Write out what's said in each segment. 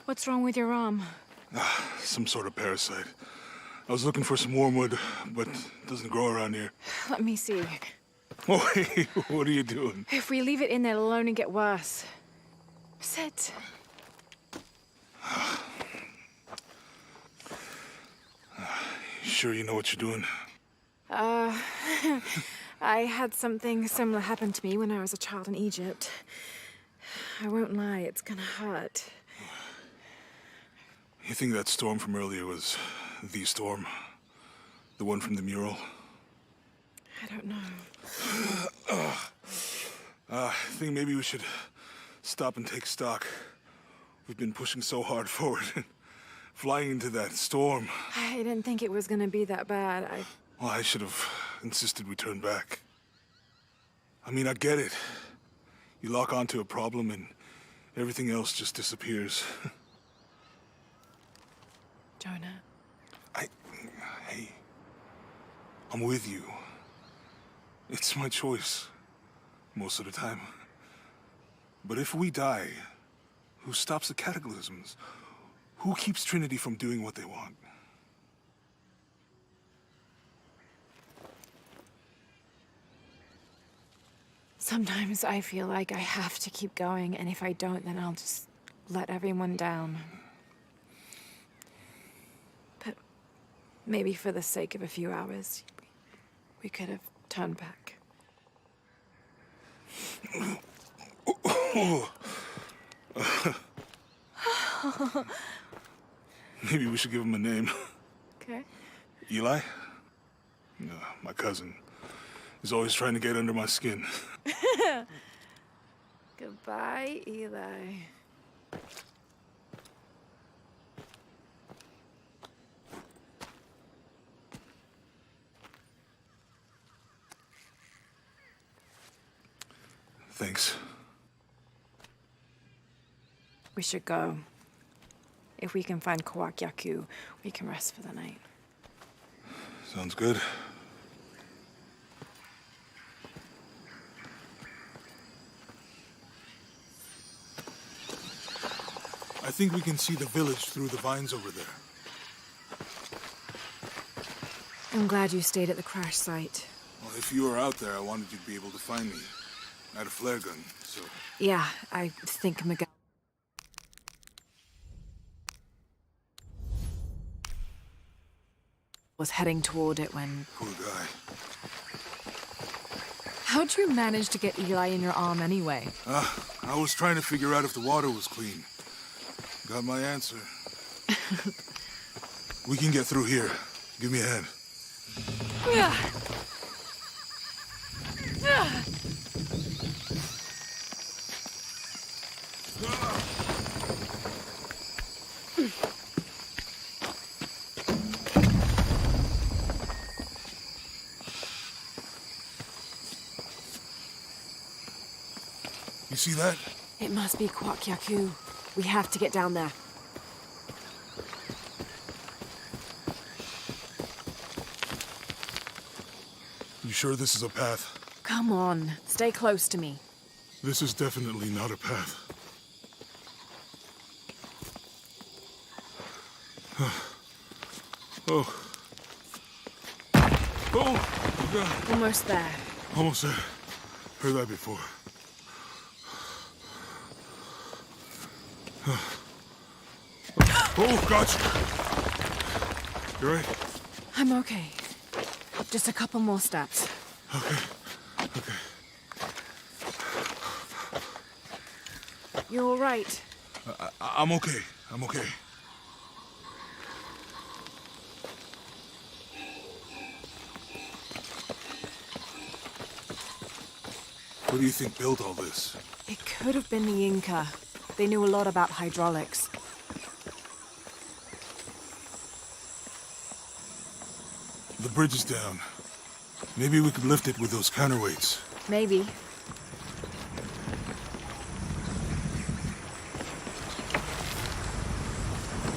What's wrong with your arm? Some sort of parasite. I was looking for some wormwood, but it doesn't grow around here. Let me see. Oh, hey, what are you doing? If we leave it in there, it'll only get worse. Sit. You sure you know what you're doing? I had something similar happen to me when I was a child in Egypt. I won't lie, it's gonna hurt. You think that storm from earlier was the storm? The one from the mural? I don't know. I think maybe we should stop and take stock. We've been pushing so hard forward and flying into that storm. I didn't think it was gonna be that bad. Well, I should have insisted we turn back. I mean, I get it. You lock onto a problem and everything else just disappears. Jonah. Hey, I'm with you. It's my choice, most of the time. But if we die, who stops the cataclysms? Who keeps Trinity from doing what they want? Sometimes I feel like I have to keep going, and if I don't, then I'll just let everyone down. But maybe for the sake of a few hours, we could have turned back. Maybe we should give him a name. Okay. Eli? No, my cousin. He's always trying to get under my skin. Goodbye, Eli. Thanks. We should go. If we can find Kawakyaku, we can rest for the night. Sounds good. I think we can see the village through the vines over there. I'm glad you stayed at the crash site. Well, if you were out there, I wanted you to be able to find me. I had a flare gun, so... Yeah, I think Miguel was heading toward it when... Poor guy. How'd you manage to get Eli in your arm anyway? I was trying to figure out if the water was clean. Got my answer. We can get through here. Give me a hand. You see that? It must be Kawakyaku. We have to get down there. You sure this is a path? Come on, stay close to me. This is definitely not a path. Oh. Oh, God. Almost there. Almost there. Heard that before. Oh, gotcha. You right? I'm okay. Just a couple more steps. Okay. Okay. You're all right. I'm okay. I'm okay. What do you think built all this? It could have been the Inca. They knew a lot about hydraulics. The bridge is down. Maybe we could lift it with those counterweights. Maybe.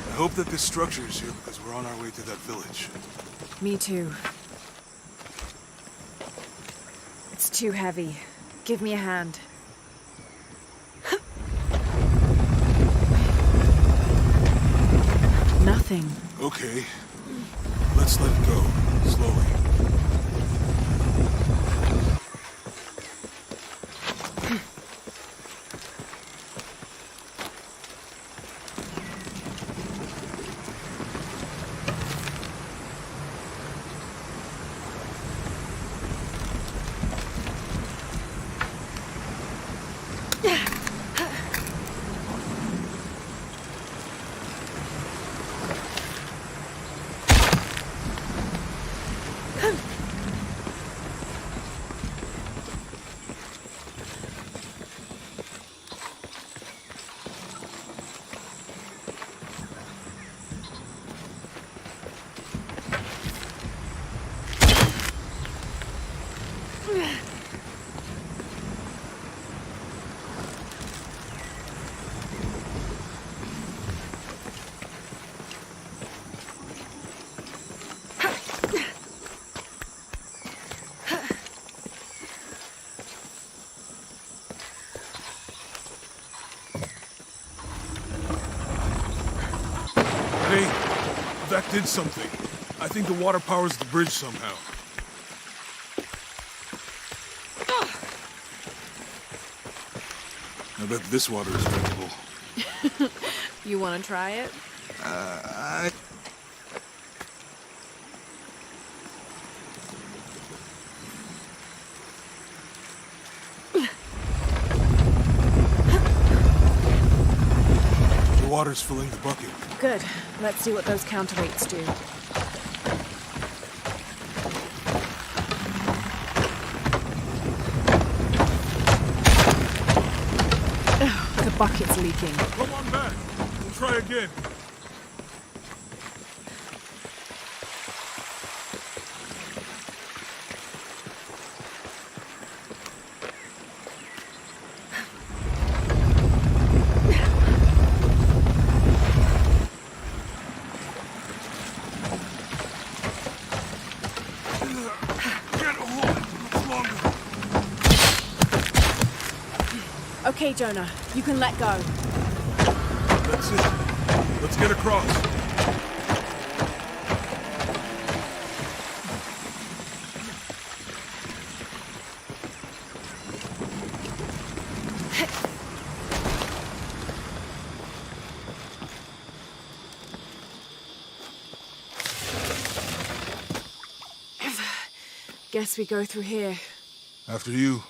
I hope that this structure is here because we're on our way to that village. Me too. It's too heavy. Give me a hand. Okay. Let's let it go. Slowly. Hey, that did something. I think the water powers the bridge somehow. I bet this water is drinkable. You want to try it? The water's filling the bucket. Good. Let's see what those counterweights do. Ugh, the bucket's leaking. Come on back. We'll try again. Okay, Jonah, you can let go. That's it. Let's get across. Guess we go through here. After you.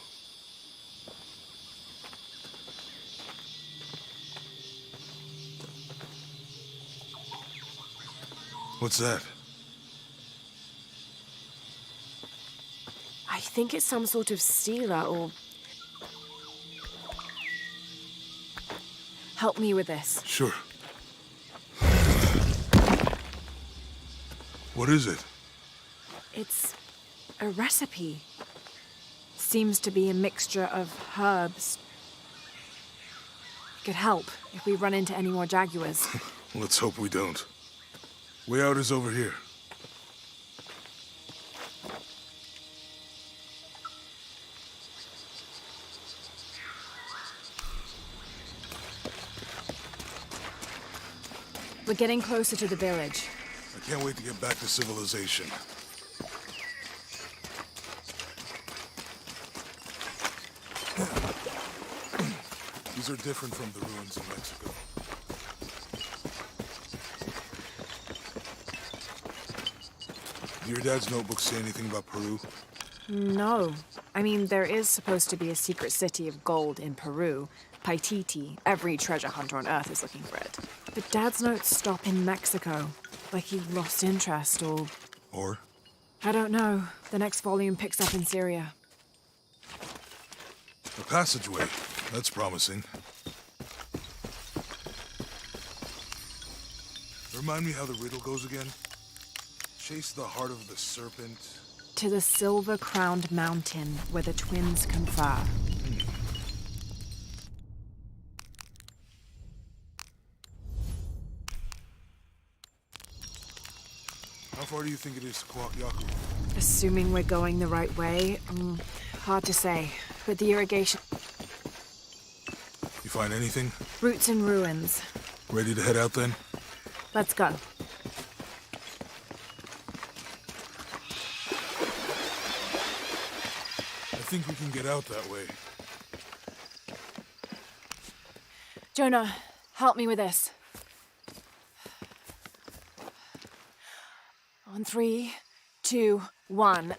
What's that? I think it's some sort of sealer or... Help me with this. Sure. What is it? It's a recipe. Seems to be a mixture of herbs. Could help if we run into any more jaguars. Let's hope we don't. Way out is over here. We're getting closer to the village. I can't wait to get back to civilization. These are different from the ruins in Mexico. Do your dad's notebook say anything about Peru? No. I mean, there is supposed to be a secret city of gold in Peru. Paititi. Every treasure hunter on Earth is looking for it. But Dad's notes stop in Mexico. Like he lost interest or... Or? I don't know. The next volume picks up in Syria. A passageway. That's promising. Remind me how the riddle goes again? Chase the heart of the serpent. To the silver-crowned mountain where the twins confer. How far do you think it is to Kwakyaku? Assuming we're going the right way, hard to say. But the irrigation... You find anything? Roots and ruins. Ready to head out then? Let's go. think we can get out that way? Jonah, help me with this. On 3, 2, 1.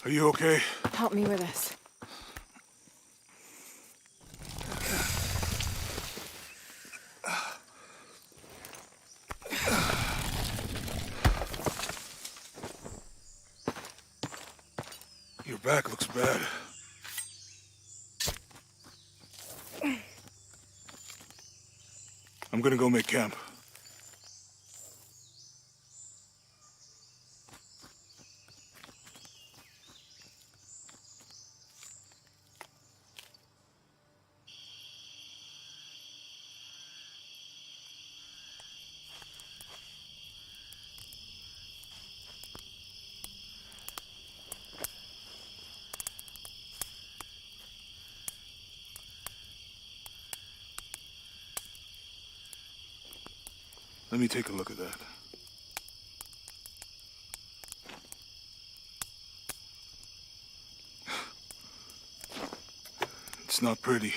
Are you okay? Help me with this. Your back looks bad. I'm gonna go make camp. Let me take a look at that. It's not pretty.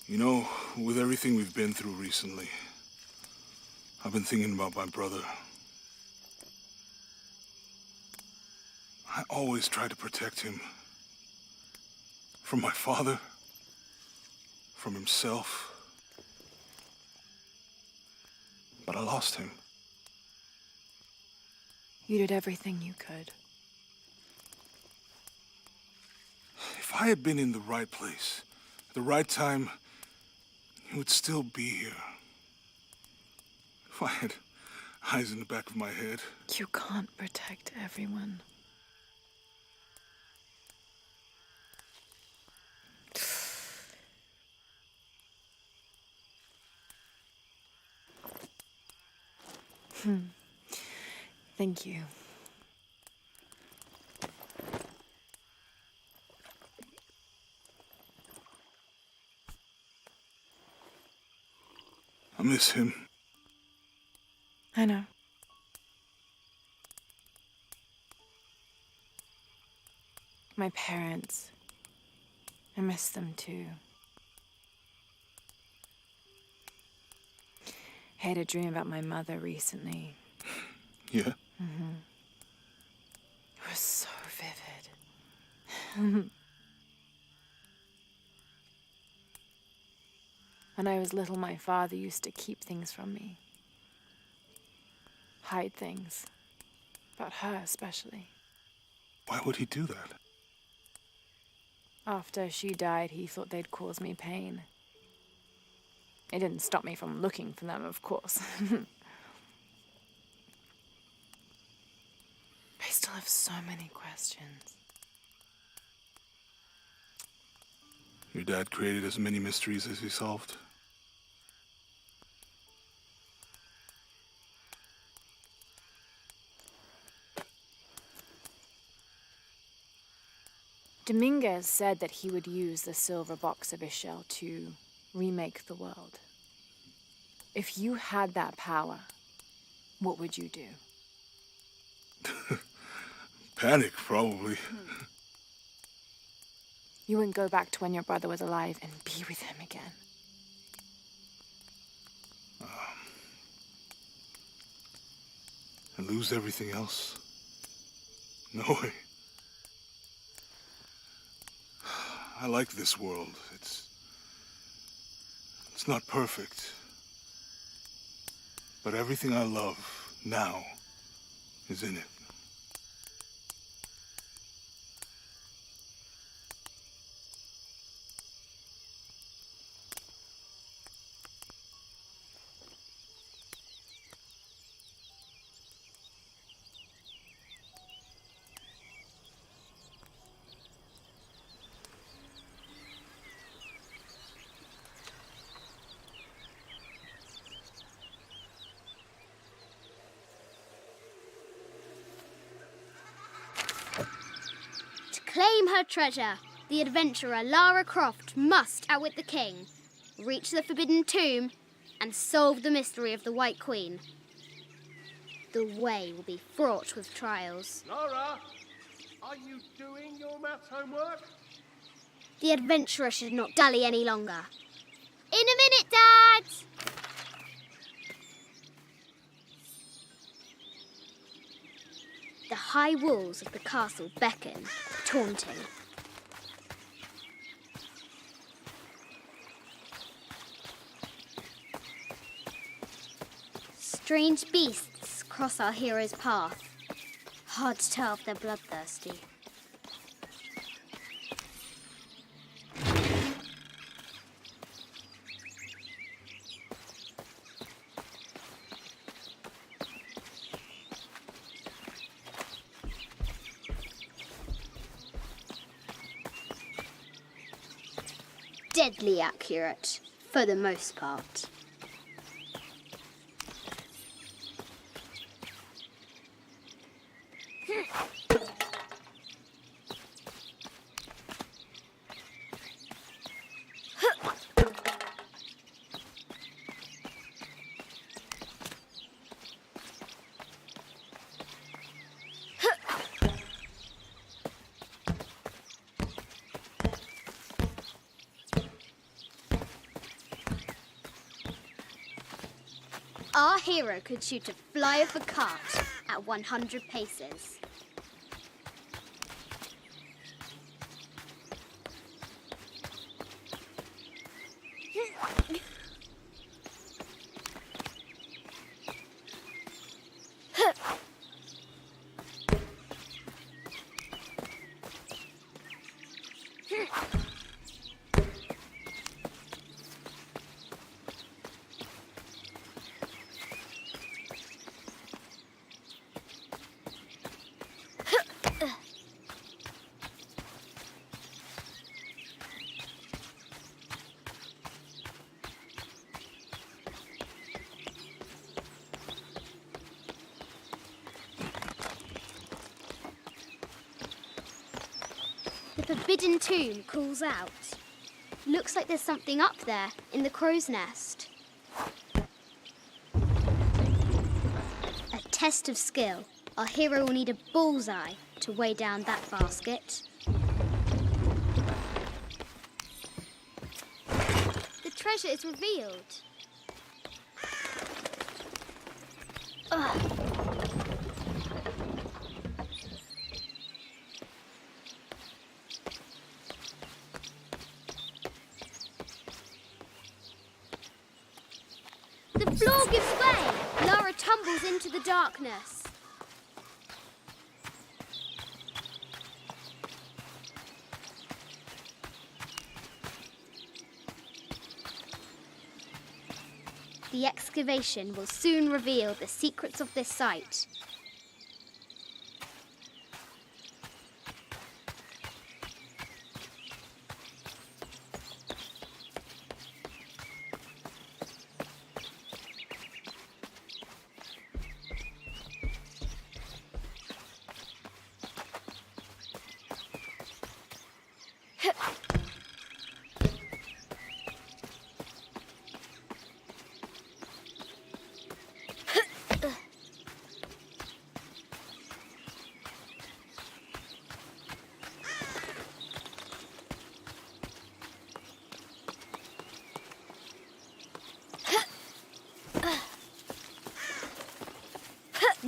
You know, with everything we've been through recently, I've been thinking about my brother. I always tried to protect him. From my father. From himself. But I lost him. You did everything you could. If I had been in the right place, at the right time, he would still be here. If I had eyes in the back of my head. You can't protect everyone. Thank you. I miss him. I know. My parents. I miss them too. I had a dream about my mother recently. Yeah? It was so vivid. When I was little, my father used to keep things from me. Hide things. About her, especially. Why would he do that? After she died, he thought they'd cause me pain. It didn't stop me from looking for them, of course. I still have so many questions. Your dad created as many mysteries as he solved. Dominguez said that he would use the silver box of his shell to remake the world. If you had that power, what would you do? Panic, probably. You wouldn't go back to when your brother was alive and be with him again. And lose everything else? No way. I like this world. It's not perfect. But everything I love now is in it. Claim her treasure. The adventurer Lara Croft must outwit the king, reach the forbidden tomb, and solve the mystery of the White Queen. The way will be fraught with trials. Lara, are you doing your maths homework? The adventurer should not dally any longer. In a minute, Dad! The high walls of the castle beckon, taunting. Strange beasts cross our hero's path. Hard to tell if they're bloodthirsty. Deadly accurate, for the most part. Our hero could shoot a fly off a cart at 100 paces. The forbidden tomb calls out. Looks like there's something up there in the crow's nest. A test of skill. Our hero will need a bullseye to weigh down that basket. The treasure is revealed. Ugh. The floor gives way. Lara tumbles into the darkness. The excavation will soon reveal the secrets of this site.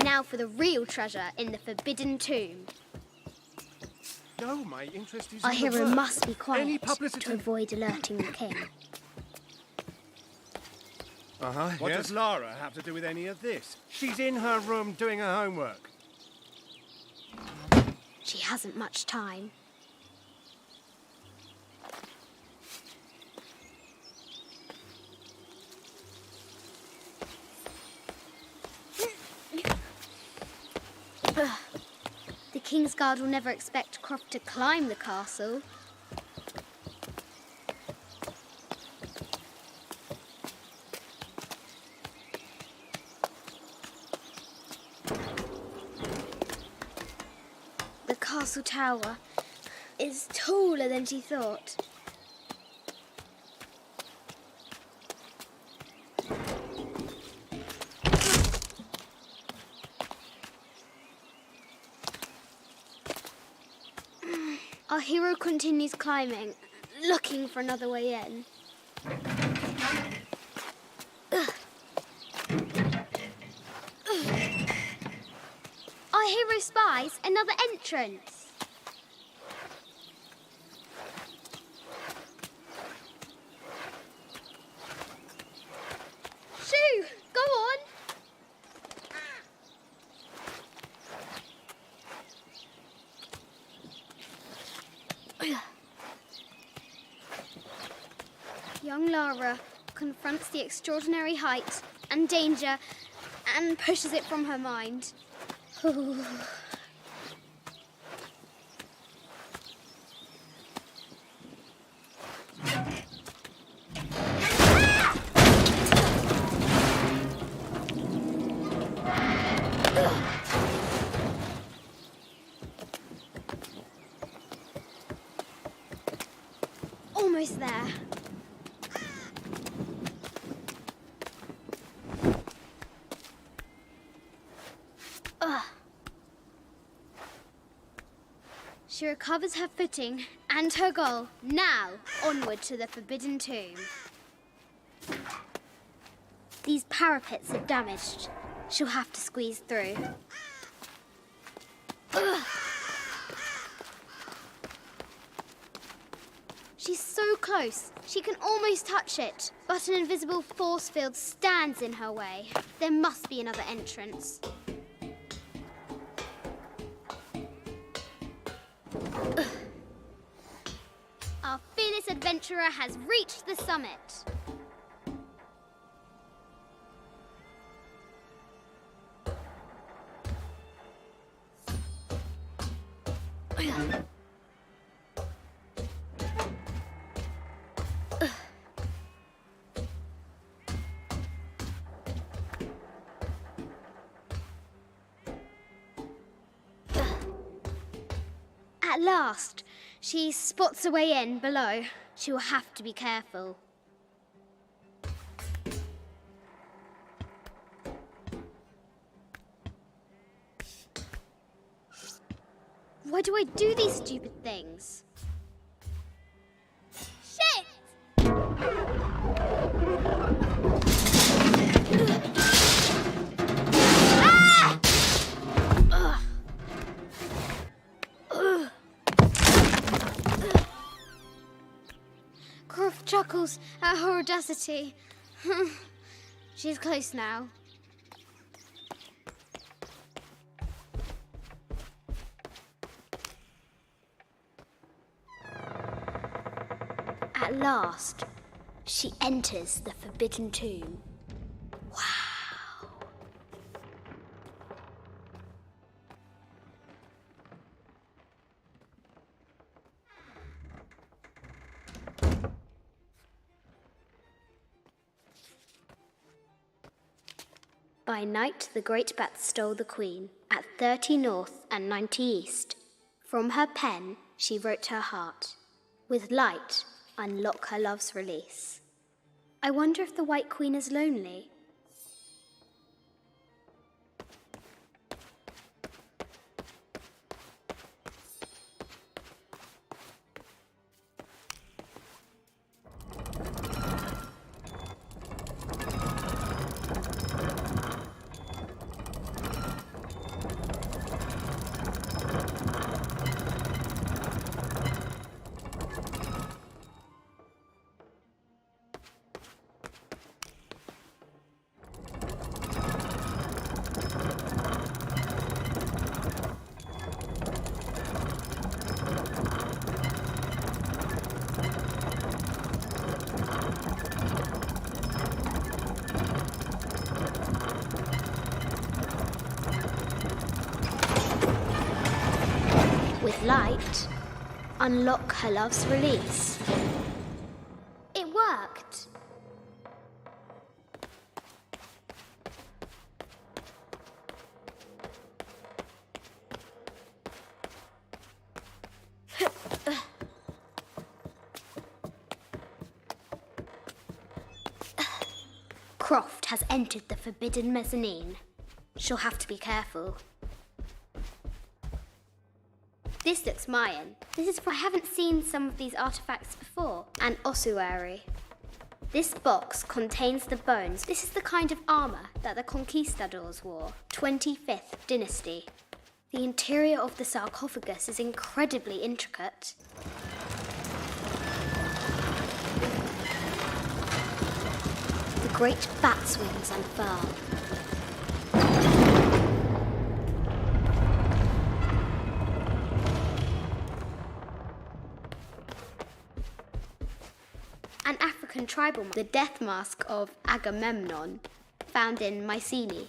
Now for the real treasure in the Forbidden Tomb. No, my interest is Our in the hero work. must be Any quiet publicity? to avoid alerting the king. What does Lara have to do with any of this? She's in her room doing her homework. She hasn't much time. The King's Guard will never expect Croft to climb the castle. The castle tower is taller than she thought. Our hero continues climbing, looking for another way in. Our hero spies another entrance. Shoo! Go on! Young Lara confronts the extraordinary height and danger and pushes it from her mind. Almost there. She recovers her footing and her goal. Now, onward to the Forbidden Tomb. These parapets are damaged. She'll have to squeeze through. She's so close, she can almost touch it. But an invisible force field stands in her way. There must be another entrance. Our fearless adventurer has reached the summit. At last, she spots a way in below. She will have to be careful. Why do I do these stupid things? Shit! Ah! Ugh. Ugh. Croft chuckles at her audacity. She's close now. At last, she enters the Forbidden Tomb. Wow! By night, the great bat stole the queen at 30 north and 90 east. From her pen, she wrote her heart. With light, unlock her love's release. I wonder if the White Queen is lonely. With light, unlock her love's release. It worked. Croft has entered the forbidden mezzanine. She'll have to be careful. This looks Mayan. I haven't seen some of these artifacts before. An ossuary. This box contains the bones. This is the kind of armor that the conquistadors wore. 25th dynasty. The interior of the sarcophagus is incredibly intricate. The great bat's wings unfurl. An African tribal, the death mask of Agamemnon, found in Mycenae.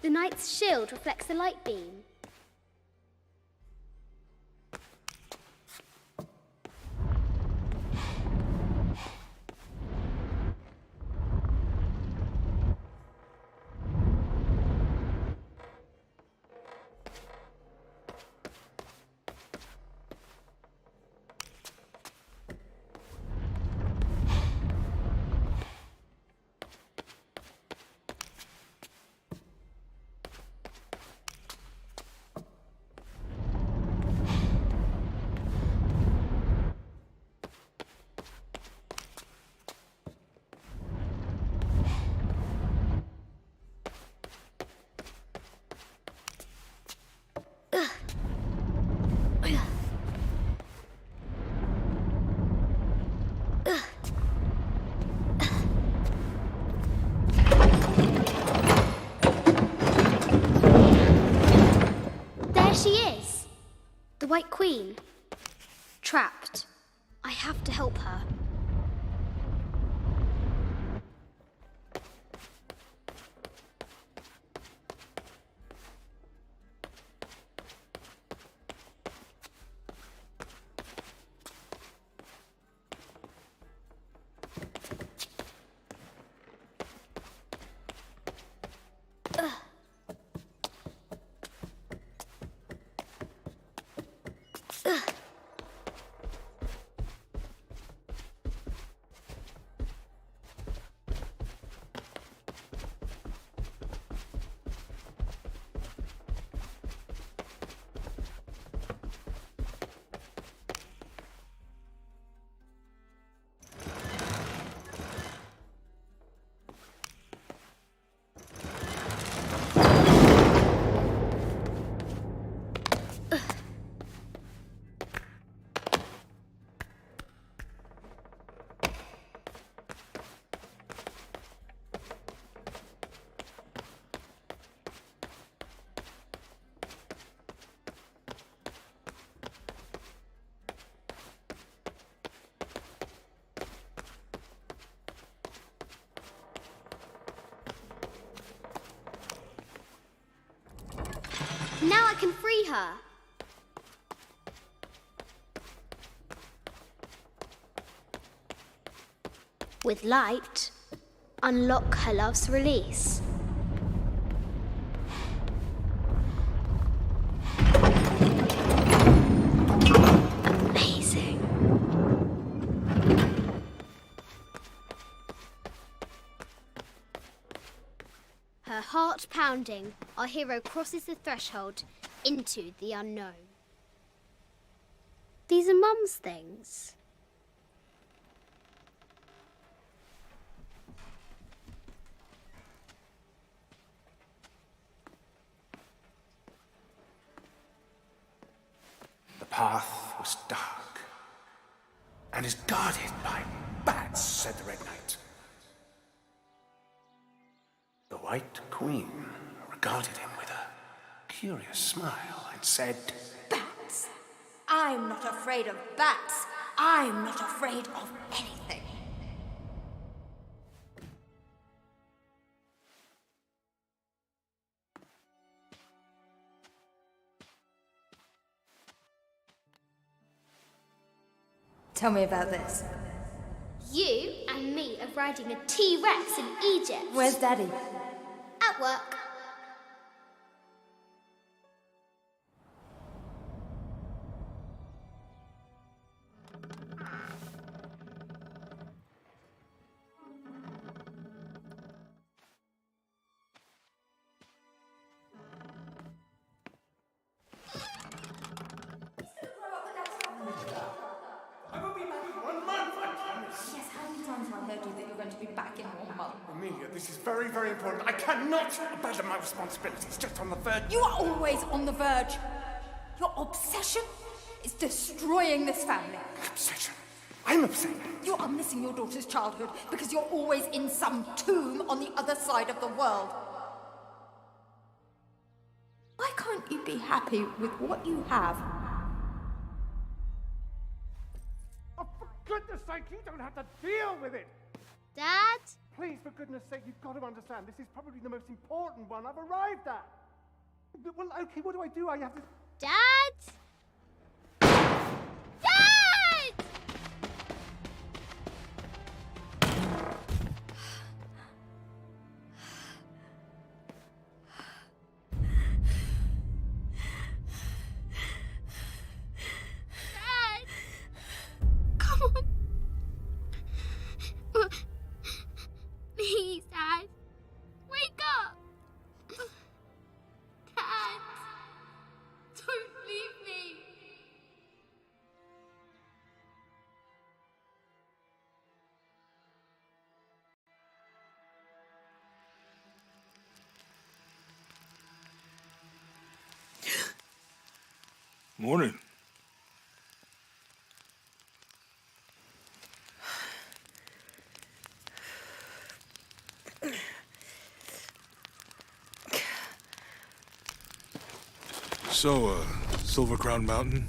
The knight's shield reflects the light beam. There she is! The White Queen. Trapped. I have to help her. Now I can free her. With light, unlock her love's release. Amazing. Her heart pounding, our hero crosses the threshold into the unknown. These are Mum's things. The path was dark and is guarded by bats, said the Red Knight. The White Queen regarded him with a curious smile and said, Bats? I'm not afraid of bats. I'm not afraid of anything. Tell me about this. You and me are riding a T-Rex in Egypt. Where's Daddy? At work. I will be back in 1 month, I promise. Yes, how many times have I heard you that you're going to be back in 1 month? Amelia, this is very, very important. I cannot abandon my responsibilities just on the verge. You are always on the verge. Your obsession is destroying this family. Obsession. I'm upset. You are missing your daughter's childhood because you're always in some tomb on the other side of the world. Why can't you be happy with what you have? Oh, for goodness sake, you don't have to deal with it. Dad? Please, for goodness sake, you've got to understand, this is probably the most important one I've arrived at. Well, okay, what do? I have to... Dad? Dad! Dad! Come on. Please, Dad. Wake up. Dad. Don't leave me. Morning. So, Silver Crown Mountain?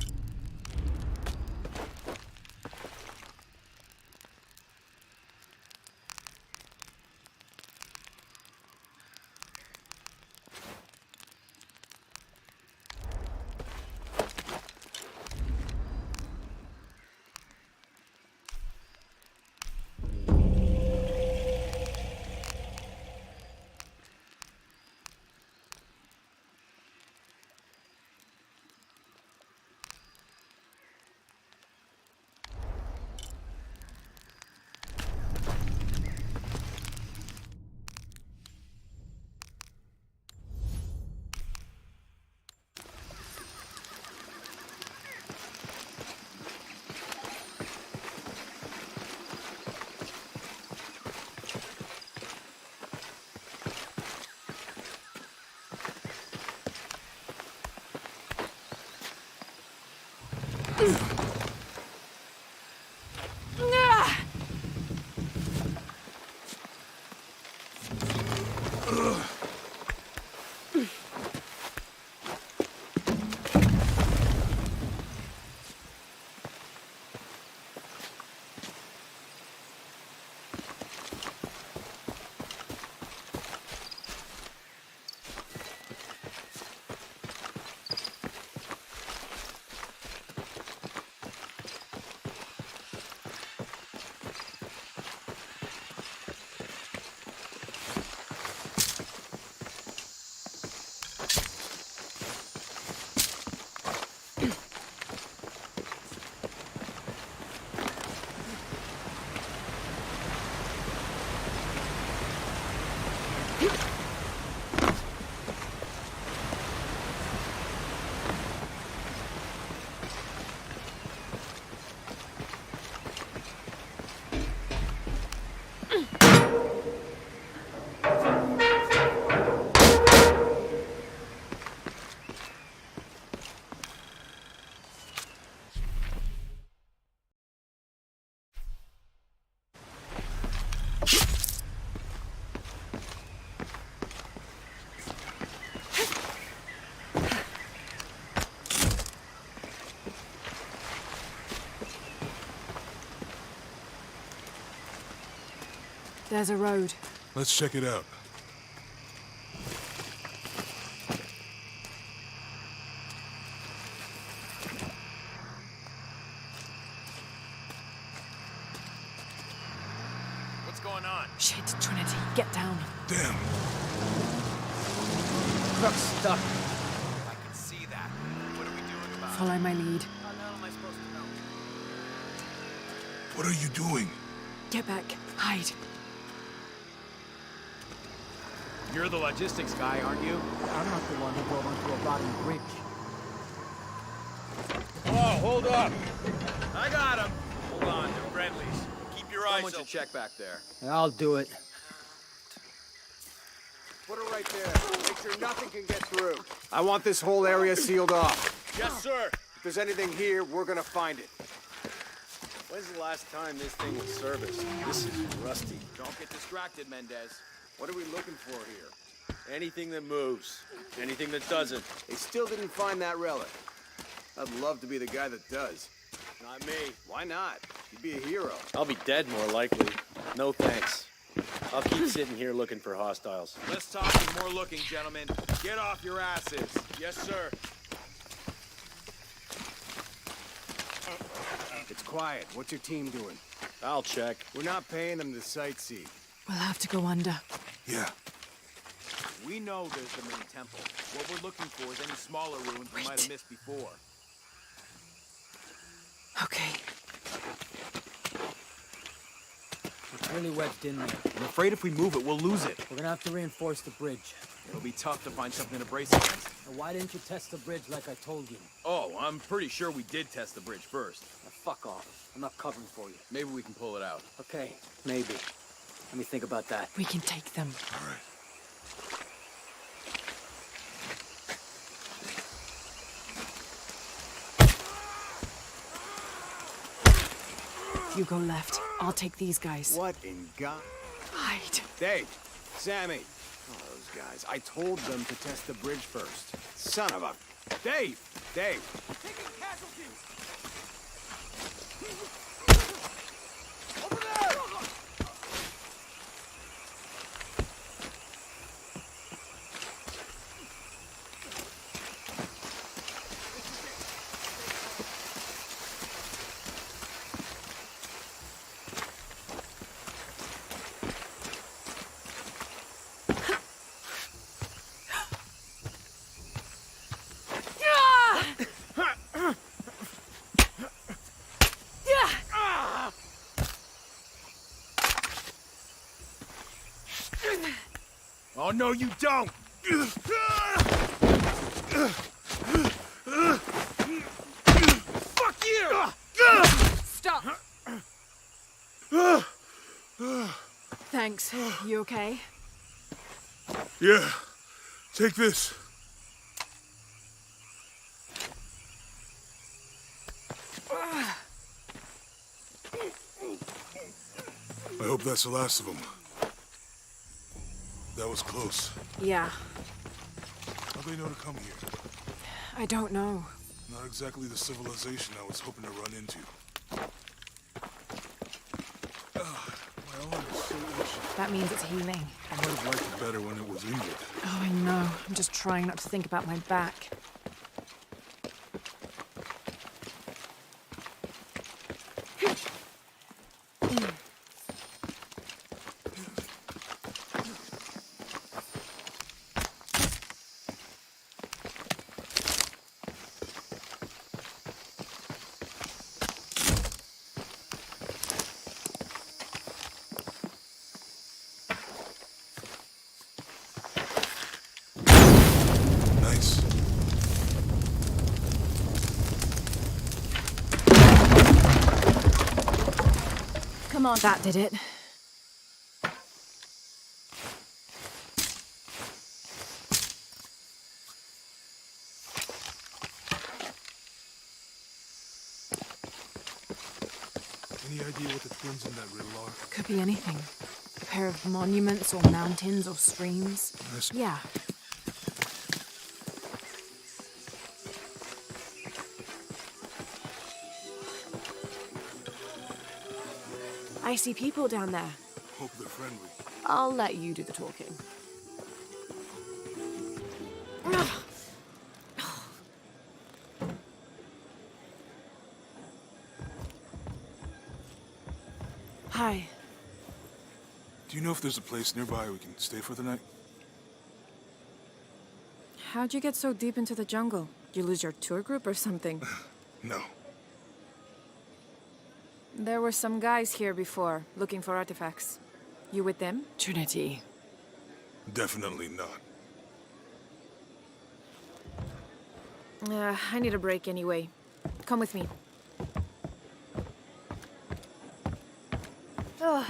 There's a road. Let's check it out. What's going on? Shit, Trinity, get down. Damn. Truck's stuck. I can see that. What are we doing about it? Follow my lead. How the hell am I supposed to know? What are you doing? Get back. Hide. You're the logistics guy, aren't you? I'm not the one who drove onto a rotting bridge. Oh, hold up. I got him. Hold on, they're friendlies. Keep your eyes open. Someone should check back there. I'll do it. Put it right there. Make sure nothing can get through. I want this whole area sealed off. Yes, sir. If there's anything here, we're gonna find it. When's the last time this thing was serviced? This is rusty. Don't get distracted, Mendez. What are we looking for here? Anything that moves. Anything that doesn't. They still didn't find that relic. I'd love to be the guy that does. Not me. Why not? You'd be a hero. I'll be dead more likely. No thanks. I'll keep sitting here looking for hostiles. Less talking, more looking, gentlemen. Get off your asses. Yes, sir. It's quiet. What's your team doing? I'll check. We're not paying them to sightsee. We'll have to go under. Yeah. We know there's the main temple. What we're looking for is any smaller ruins we might have missed before. Okay. It's really wedged in there. I'm afraid if we move it, we'll lose it. We're gonna have to reinforce the bridge. It'll be tough to find something to brace against. Now, why didn't you test the bridge like I told you? Oh, I'm pretty sure we did test the bridge first. Now, fuck off. I'm not covering for you. Maybe we can pull it out. Okay, maybe. Let me think about that. We can take them. All right. You go left. I'll take these guys. What in God? Hide. Dave, Sammy. Oh, those guys. I told them to test the bridge first. Son of a... Dave! Dave! Taking casualties! Oh, no, you don't! Fuck you! Stop! Thanks. You okay? Yeah. Take this. I hope that's the last of them. That was close. Yeah. How'd they know to come here? I don't know. Not exactly the civilization I was hoping to run into. My arm is so itchy. That means it's healing. I might have liked it better when it was injured. Oh, I know. I'm just trying not to think about my back. Nice. Come on. That did it. Any idea what the twins in that riddle are? Could be anything. A pair of monuments or mountains or streams. Nice. Yeah. I see people down there. Hope they're friendly. I'll let you do the talking. Hi. Do you know if there's a place nearby we can stay for the night? How'd you get so deep into the jungle? You lose your tour group or something? No. There were some guys here before, looking for artifacts. You with them? Trinity. Definitely not. I need a break anyway. Come with me. Ugh.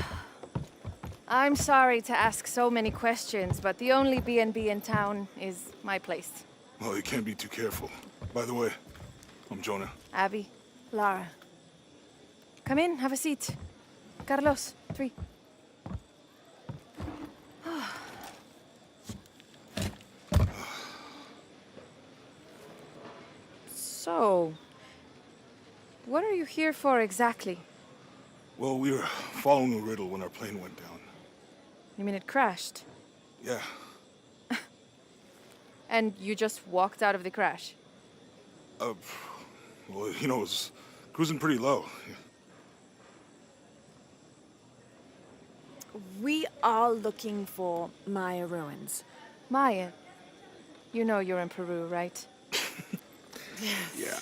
I'm sorry to ask so many questions, but the only B&B in town is my place. Well, you can't be too careful. By the way, I'm Jonah. Abby. Lara. Come in, have a seat. Carlos, 3. So, what are you here for exactly? Well, we were following a riddle when our plane went down. You mean it crashed? Yeah. And you just walked out of the crash? Well, you know, it was cruising pretty low. We are looking for Maya ruins. Maya? You know you're in Peru, right? Yeah.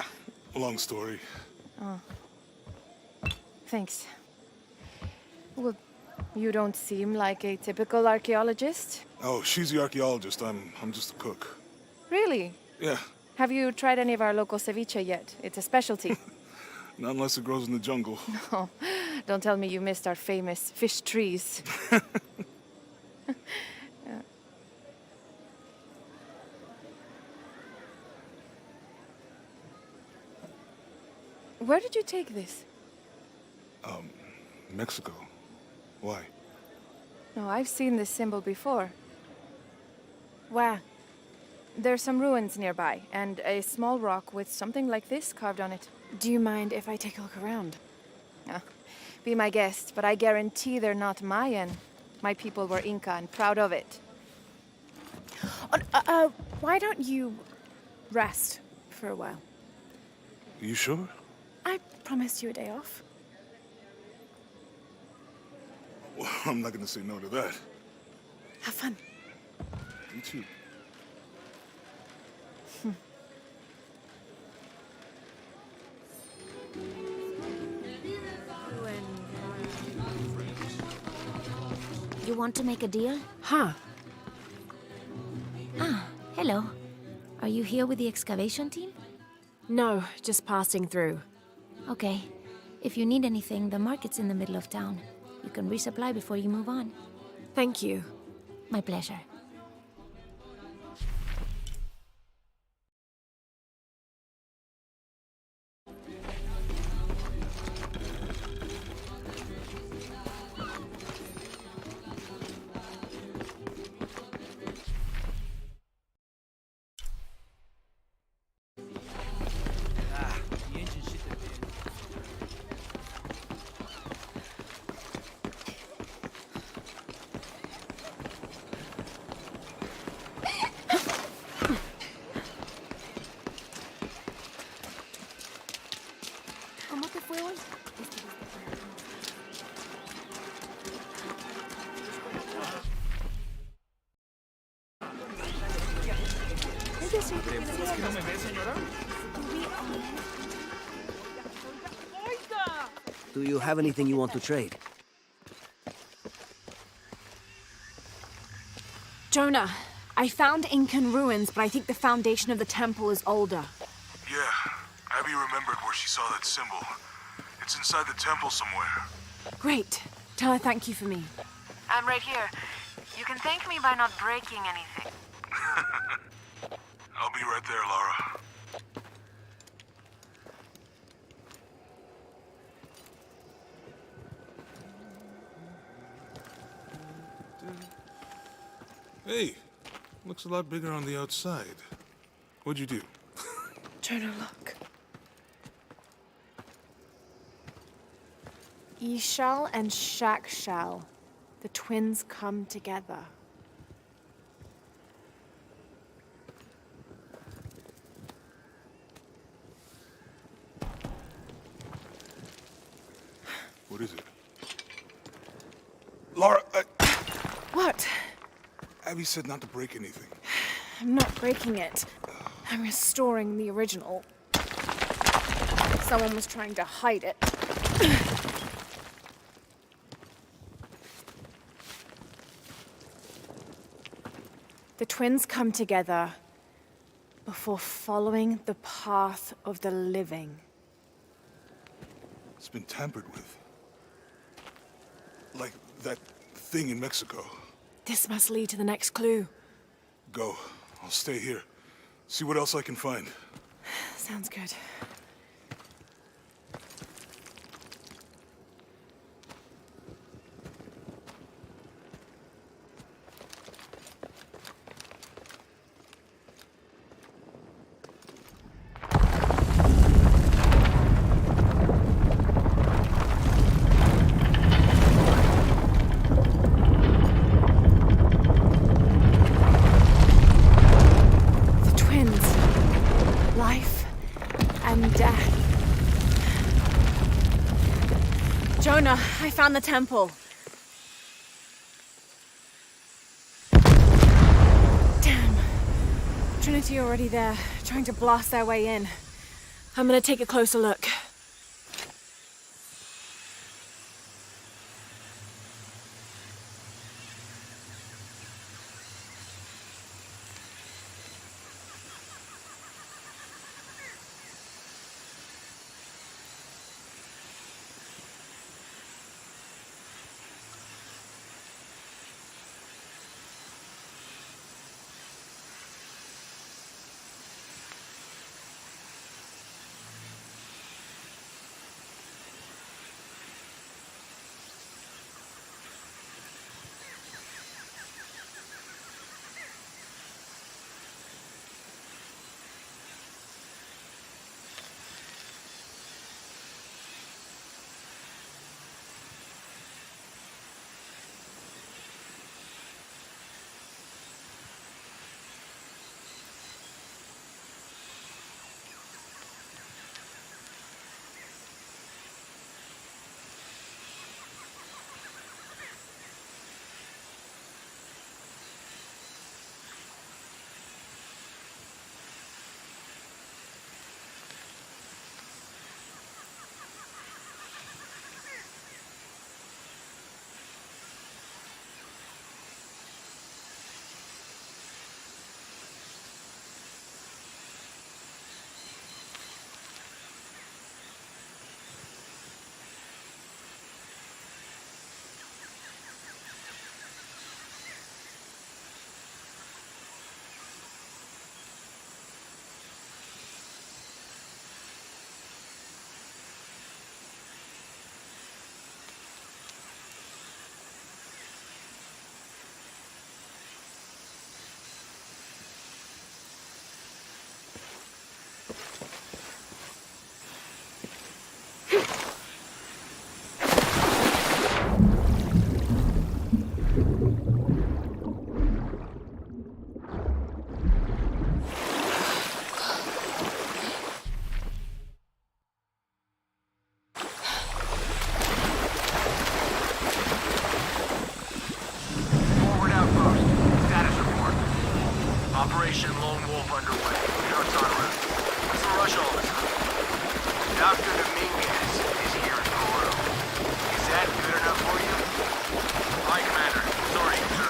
Long story. Oh. Thanks. Well, you don't seem like a typical archaeologist. Oh, she's the archaeologist. I'm just a cook. Really? Yeah. Have you tried any of our local ceviche yet? It's a specialty. Not unless it grows in the jungle. Oh, don't tell me you missed our famous fish trees. Yeah. Where did you take this? Mexico. Why? No, I've seen this symbol before. Where? There's some ruins nearby, and a small rock with something like this carved on it. Do you mind if I take a look around? Be my guest, but I guarantee they're not Mayan. My people were Inca and proud of it. Why don't you rest for a while? You sure? I promised you a day off. Well, I'm not gonna say no to that. Have fun. You too. You want to make a deal? Huh. Ah, hello. Are you here with the excavation team? No, just passing through. Okay. If you need anything, the market's in the middle of town. You can resupply before you move on. Thank you. My pleasure. ¿Cómo te fue hoy? Do you have anything you want to trade? Jonah, I found Incan ruins, but I think the foundation of the temple is older. Yeah. Abby remembered where she saw that symbol. It's inside the temple somewhere. Great. Tell her thank you for me. I'm right here. You can thank me by not breaking anything. I'll be right there, Lara. Hey, looks a lot bigger on the outside. What'd you do? Jonah, look. Ishal and Shakshal. The twins come together. What is it? Lara, What? Abby said not to break anything. I'm not breaking it. I'm restoring the original. Someone was trying to hide it. The twins come together before following the path of the living. It's been tampered with. Like that thing in Mexico. This must lead to the next clue. Go. I'll stay here. See what else I can find. Sounds good. Jonah, I found the temple. Damn. Trinity already there, trying to blast their way in. I'm gonna take a closer look. Operation Lone Wolf underway. Trucks en route. What's the rush all the time? Dr. Dominguez is here in Peru. Is that good enough for you? Aye, Commander. Sorry, sir.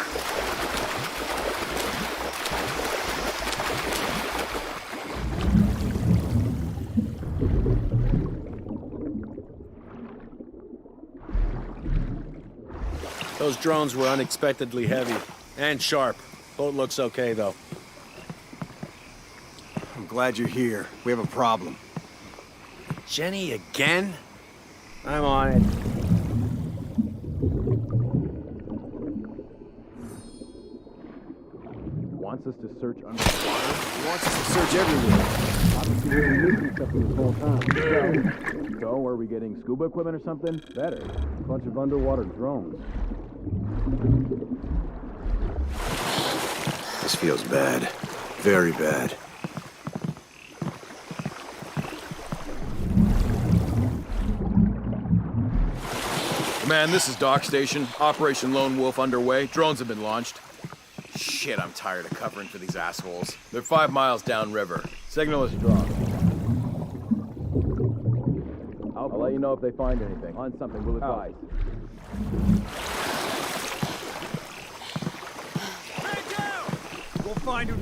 Those drones were unexpectedly heavy and sharp. Boat looks okay, though. I'm glad you're here. We have a problem. Jenny again? I'm on it. Wants us to search underwater? He wants us to search everywhere. Obviously, we're missing something this whole time. So, are we getting scuba equipment or something? Better. A bunch of underwater drones. This feels bad. Very bad. Command, this is Dock Station. Operation Lone Wolf underway. Drones have been launched. Shit, I'm tired of covering for these assholes. They're 5 miles downriver. Signal is dropped. I'll let you know if they find anything. On something, we'll advise. Man down! We'll find who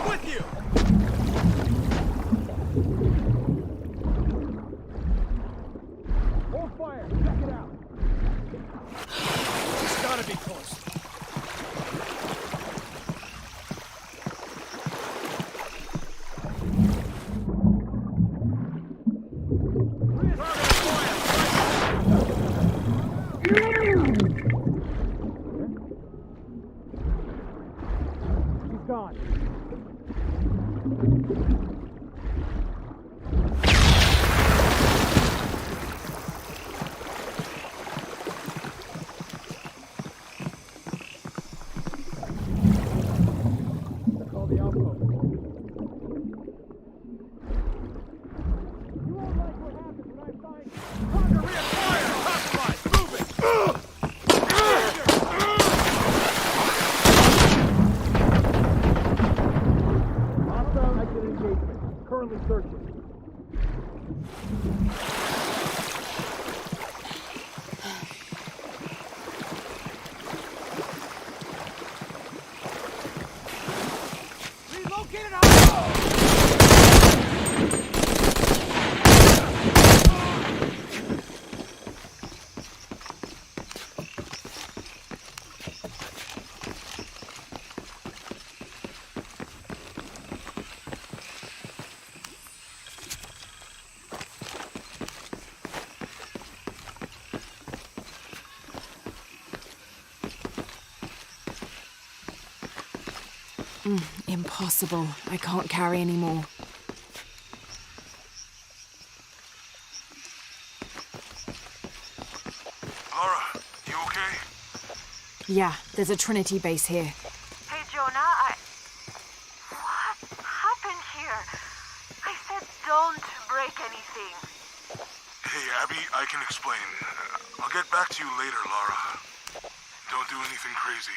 With you! Hold fire! Check it out! It's gotta be close. He's gone. Call the outpost. You won't like what happens when I find you. Conquer, reacquire! Compromise! Move it! Hostile exit engagement. Currently searching. Relocated Impossible. I can't carry anymore. Lara, you okay? Yeah, there's a Trinity base here. Hey, Jonah, What happened here? I said don't break anything. Hey, Abby, I can explain. I'll get back to you later, Lara. Don't do anything crazy.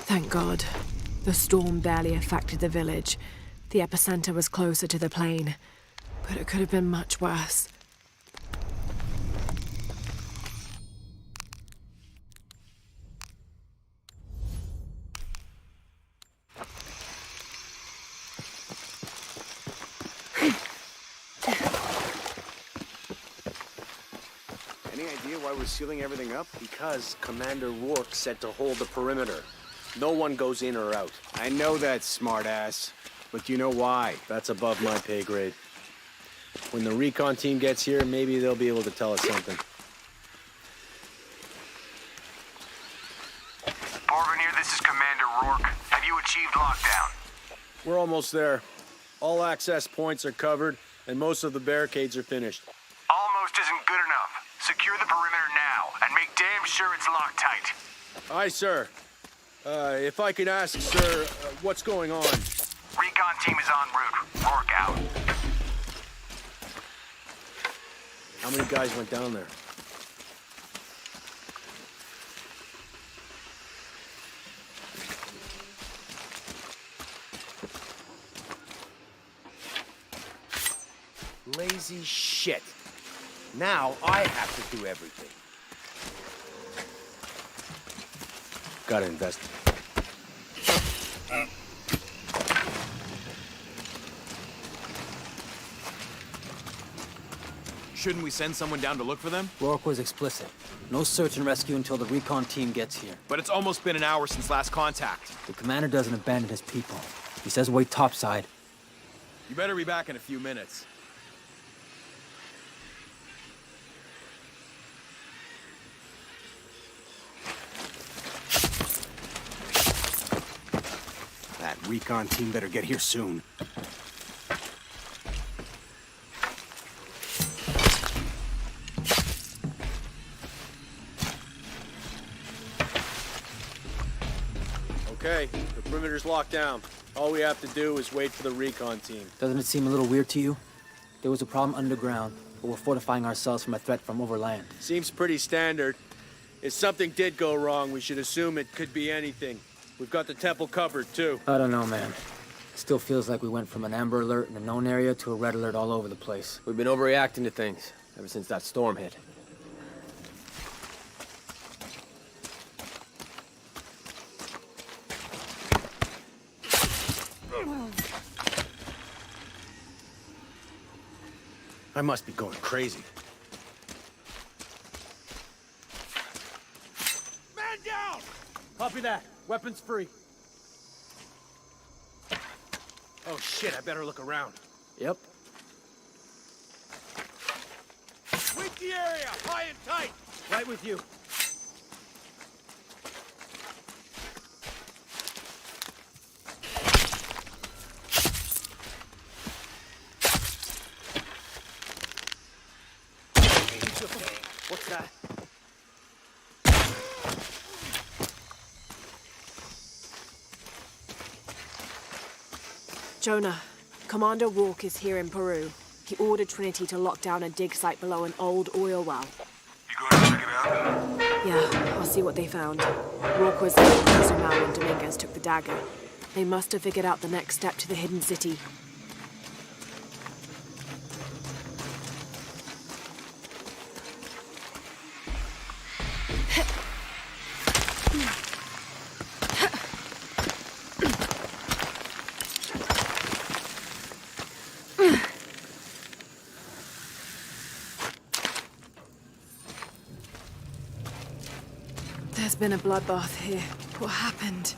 Thank God. The storm barely affected the village. The epicenter was closer to the plain. But it could have been much worse. Any idea why we're sealing everything up? Because Commander Rourke said to hold the perimeter. No one goes in or out. I know that, smartass. But do you know why? That's above my pay grade. When the recon team gets here, maybe they'll be able to tell us something. Porvenir, this is Commander Rourke. Have you achieved lockdown? We're almost there. All access points are covered, and most of the barricades are finished. Almost isn't good enough. Secure the perimeter now, and make damn sure it's locked tight. Aye, sir. If I could ask, sir, what's going on? Recon team is en route. Rourke out. How many guys went down there? Lazy shit. Now I have to do everything. Gotta investigate. Shouldn't we send someone down to look for them? Rourke was explicit. No search and rescue until the recon team gets here. But it's almost been an hour since last contact. The commander doesn't abandon his people. He says wait topside. You better be back in a few minutes. recon team better get here soon. Okay, the perimeter's locked down. All we have to do is wait for the recon team. Doesn't it seem a little weird to you? There was a problem underground, but we're fortifying ourselves from a threat from overland. Seems pretty standard. If something did go wrong, we should assume it could be anything. We've got the temple covered, too. I don't know, man. Still feels like we went from an amber alert in a known area to a red alert all over the place. We've been overreacting to things ever since that storm hit. I must be going crazy. Man down! Copy that. Weapons free. Oh shit, I better look around. Yep. Sweep the area, high and tight! Right with you. What's that? Jonah, Commander Walk is here in Peru. He ordered Trinity to lock down a dig site below an old oil well. You going to check it out? Yeah, I'll see what they found. Walk was there when Dominguez took the dagger. They must have figured out the next step to the hidden city. There's been a bloodbath here. What happened?